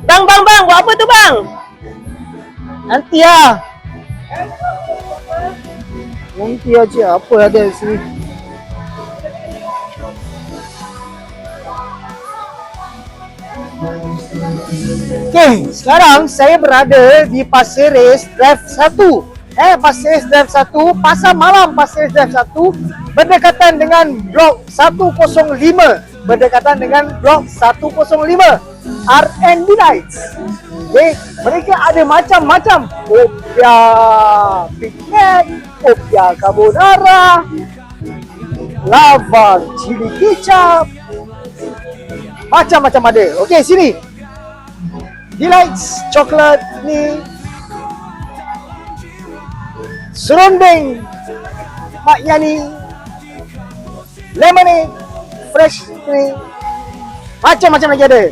Bang, buat apa tu bang? Nanti lah. Nanti aja, apa ada di sini. Okay, sekarang saya berada di Pasir Ris Drive 1. Pasir Ris Drive 1, Pasar Malam Pasir Ris Drive 1, berdekatan dengan Blok 105. Berdekatan dengan Blok 105. R&D Nights. Okay, mereka ada macam-macam. Opia Big Mac, opia carbonara, lava chili kicap, macam-macam ada. Okey, sini. Delights coklat ni. Serunding Mak Yani, lemonade, fresh cream, macam-macam lagi ada.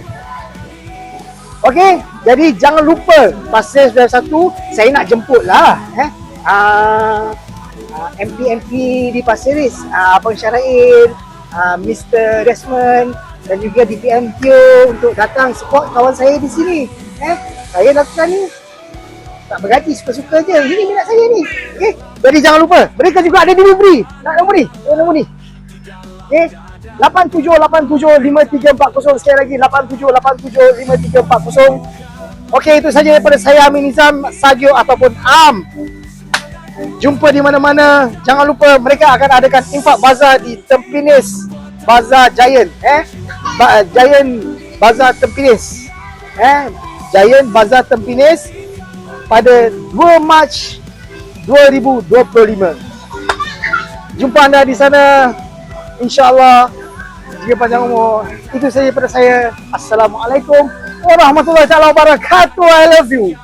Okey, jadi jangan lupa Pasir Ris Drive 1, saya nak jemput lah MP di Pasir Ris, Abang Syarail, Mr. Desmond dan juga DPM Tio untuk datang support kawan saya di sini. Saya lakukan ni tak bergaji, suka-suka je. Ini minat saya ni. Okey, jadi jangan lupa, mereka juga ada delivery. Nak nombor ni. Okey, 87875340. Sekali lagi 87875340. Okey, itu saja daripada saya, Amin Nizam, Sagio ataupun Am. Jumpa di mana-mana. Jangan lupa mereka akan adakan infak bazar di Tempinis Bazar Giant. Giant Bazar Tempinis. Giant Bazar Tempinis pada 2 Mac 2025. Jumpa anda di sana, insya-Allah, jika panjang umur. Itu saja daripada saya. Assalamualaikum warahmatullahi wabarakatuh. I love you.